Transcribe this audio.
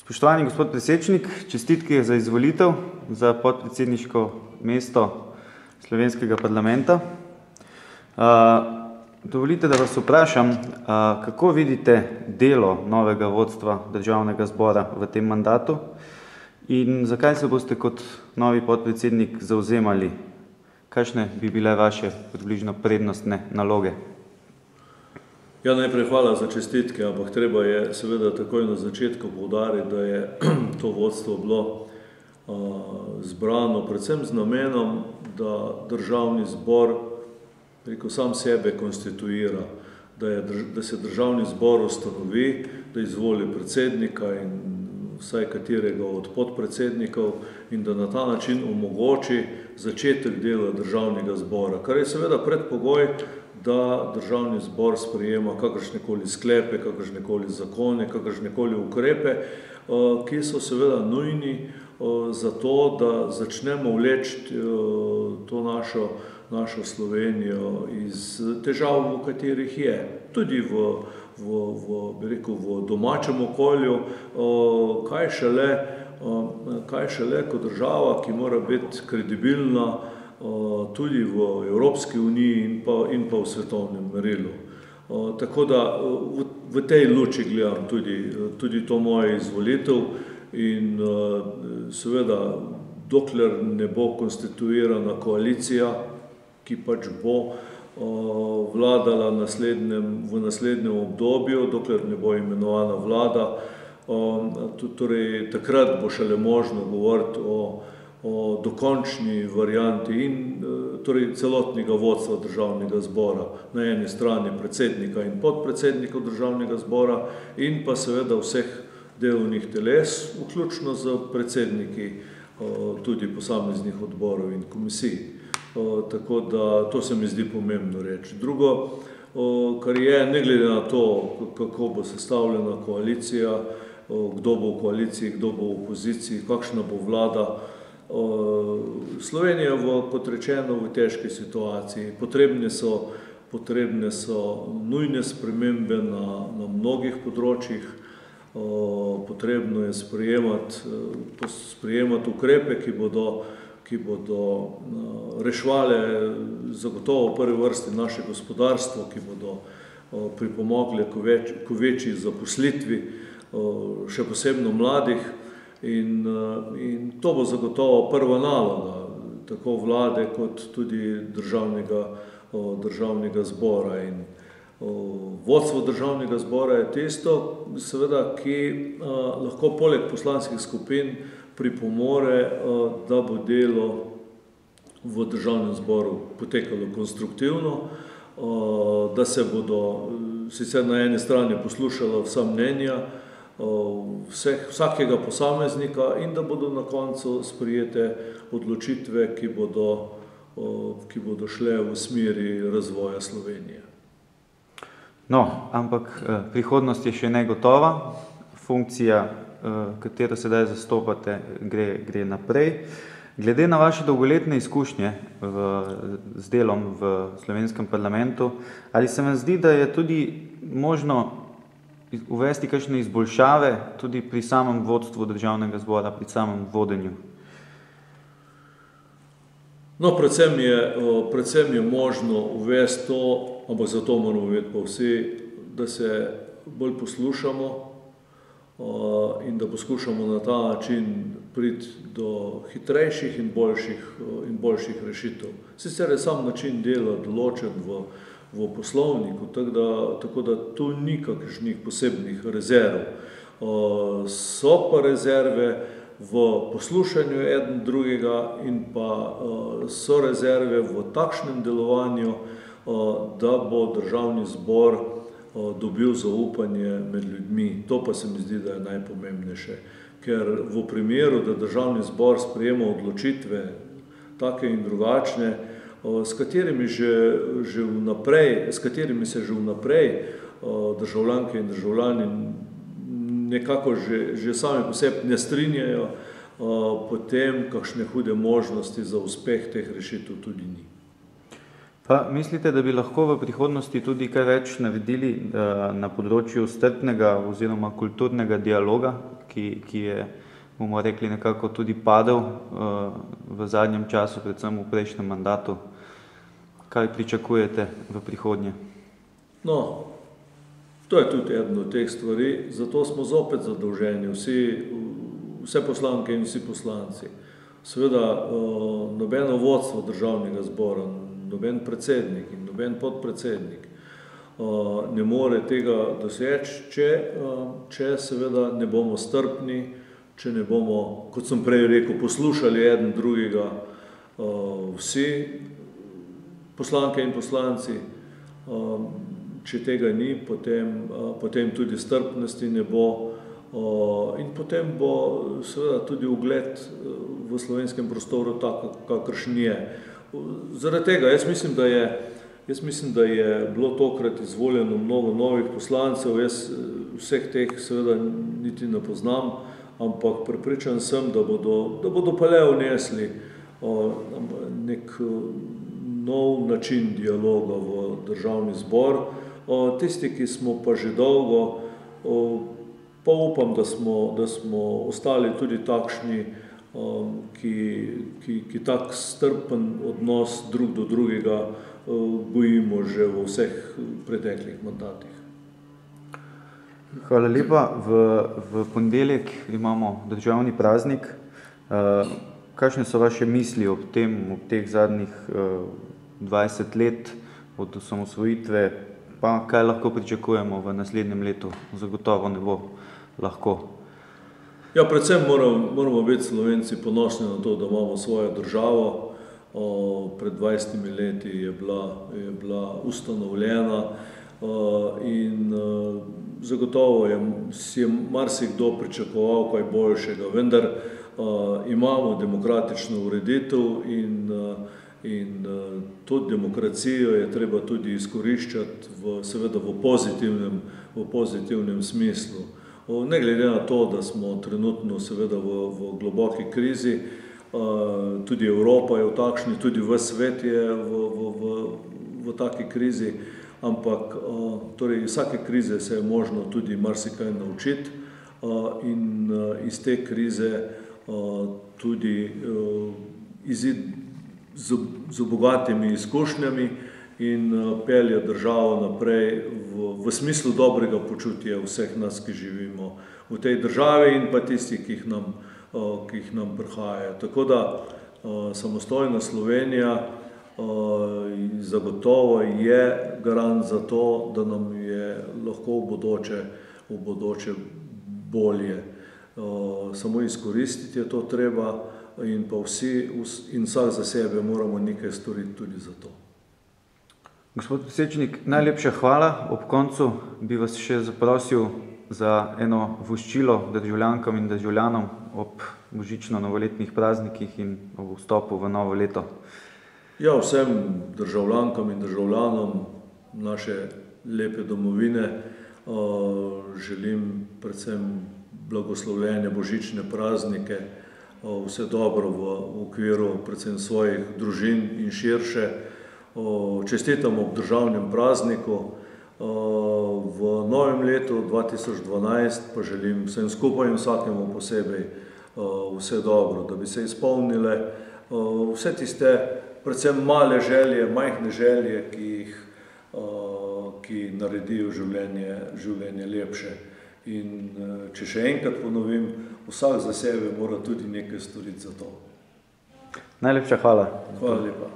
Spoštovani gospod Presečnik, čestitke za izvolitev za podpredsedniško mesto slovenskega parlamenta. Dovolite, da vas vprašam, kako vidite delo novega vodstva državnega zbora v tem mandatu in zakaj se boste kot novi podpredsednik zavzemali? Kakšne bi bile vaše približno prednostne naloge? Ja, najprej hvala za čestitke, ampak treba je seveda takoj na začetku poudariti, da je to vodstvo bilo zbrano predvsem z namenom, da državni zbor sam sebe konstituira, da se državni zbor ustanovi, da izvoli predsednika in vsaj katerega od podpredsednikov in da na ta način omogoči začetek dela državnega zbora, kar je seveda predpogoj, da državni zbor sprejema kakršnekoli sklepe, kakršnekoli zakone, kakršnekoli ukrepe, ki so seveda nujni za to, da začnemo vleči to našo Slovenijo iz težav, v katerih je. Tudi v domačem okolju, kaj šele kot država, ki mora biti kredibilna tudi v Evropski uniji in pa v svetovnem merilu. Tako da v tej luči gledam tudi to moje izvolitev in seveda, dokler ne bo konstituirana koalicija, ki pač bo vladala v naslednjem obdobju, dokler ne bo imenovana vlada, torej takrat bo šele možno govoriti o dokončni varianti in torej celotnega vodstva državnega zbora, na eni strani predsednika in podpredsednikov državnega zbora in pa seveda vseh delovnih teles, vključno z predsedniki tudi posameznih odborov in komisij. Tako da to se mi zdi pomembno reči. Drugo, kar je, ne glede na to, kako bo sestavljena koalicija, kdo bo v koaliciji, kdo bo v opoziciji, kakšna bo vlada, Slovenija je, kot rečeno, v težki situaciji. Potrebne so nujne spremembe na mnogih področjih. Potrebno je sprejemati ukrepe, ki bodo reševale zagotovo v prvi vrsti naše gospodarstvo, ki bodo pripomogli k večji zaposlitvi, še posebno mladih. In to bo zagotovo prva naloga, tako vlade kot tudi državnega zbora. In vodstvo državnega zbora je tisto, seveda, ki lahko poleg poslanskih skupin pripomore, da bo delo v državnem zboru potekalo konstruktivno, da se bodo sicer na eni strani poslušala vsa mnenja vsakega posameznika in da bodo na koncu sprejete odločitve, ki bodo šle v smeri razvoja Slovenije. No, ampak prihodnost je še negotova. Funkcija, katero sedaj zastopate, gre naprej. Glede na vaše dolgoletne izkušnje z delom v slovenskem parlamentu, ali se vam zdi, da je tudi možno uvesti kakšne izboljšave tudi pri samem vodstvu državnega zbora, pri samem vodenju? No, predvsem je možno uvesti to, ampak zato moramo vedeti pa vsi, da se bolj poslušamo in da poskušamo na ta način priti do hitrejših in boljših rešitev. Sicer je sam način dela določen v poslovniku, tako da tu ni kakšnih posebnih rezerv. So pa rezerve v poslušanju eden drugega in pa so rezerve v takšnem delovanju, da bo državni zbor dobil zaupanje med ljudmi. To pa se mi zdi, da je najpomembnejše. Ker v primeru, da državni zbor sprejema odločitve take in drugačne, s katerimi se že vnaprej državljanke in državljani nekako že sami po sebi ne strinjajo, potem kakšne hude možnosti za uspeh teh rešitev tudi ni. Pa mislite, da bi lahko v prihodnosti tudi kaj več naredili na področju strpnega oziroma kulturnega dialoga, ki ki je, bomo rekli, nekako tudi padel v zadnjem času, predvsem v prejšnjem mandatu. Kaj pričakujete v prihodnje? No, to je tudi eno od teh stvari, zato smo zopet zadolženi, vse poslanke in vsi poslanci. Seveda, nobeno vodstvo državnega zbora, noben predsednik in noben podpredsednik ne more tega doseči, če seveda ne bomo strpni, če ne bomo, kot sem prej rekel, poslušali eden drugega, vsi poslanke in poslanci. Če tega ni, potem tudi strpnosti ne bo in potem bo seveda tudi ugled v slovenskem prostoru tak, kakršen je. Zaradi tega, jaz mislim, da je bilo tokrat izvoljeno mnogo novih poslancev, jaz vseh teh seveda niti ne poznam, ampak prepričan sem, da bodo pa le vnesli nek nov način dialoga v državni zbor. Tisti, ki smo pa že dolgo, pa upam, da smo ostali tudi takšni, ki tak strpen odnos drug do drugega gojimo že v vseh preteklih mandatih. Hvala lepa. V ponedeljek imamo državni praznik. Kakšne so vaše misli ob teh zadnjih 20 let od osamosvojitve, pa kaj lahko pričakujemo v naslednjem letu? Zagotovo ne bo lahko. Ja, predvsem moramo biti Slovenci ponosni na to, da imamo svojo državo. Pred 20 leti je bila ustanovljena in zagotovo si je marsikdo pričakoval kaj boljšega, vendar imamo demokratično ureditev in to demokracijo je treba tudi izkoriščati seveda v pozitivnem smislu. Ne glede na to, da smo trenutno seveda v globoki krizi, tudi Evropa je v takšni, tudi ves svet je v taki krizi, ampak torej vsake krize se je možno tudi marsikaj naučiti in iz te krize tudi izid z bogatimi izkušnjami in pelje državo naprej v smislu dobrega počutja vseh nas, ki živimo v tej državi in pa tisti, ki jih nam prihajajo. Tako da samostojna Slovenija zagotovo je garant za to, da nam je lahko v bodoče bolje. Samo izkoristiti je to treba in pa vsi in vsak za sebe moramo nekaj storiti tudi za to. Gospod Pesečnik, najlepša hvala. Ob koncu bi vas še zaprosil za eno voščilo državljankam in državljanom ob božično-novoletnih praznikih in ob vstopu v novo leto. Ja, vsem državljankam in državljanom naše lepe domovine želim predvsem blagoslovljene božične praznike, vse dobro v okviru predvsem svojih družin in širše. Čestitam ob državnem prazniku. V novem letu 2012 pa želim vsem skupaj in vsakemu posebej vse dobro, da bi se izpolnile vse tiste predvsem male želje, majhne želje, ki naredijo življenje lepše. In če še enkrat ponovim, vsak za sebe mora tudi nekaj storiti za to. Najlepša hvala. Hvala lepa.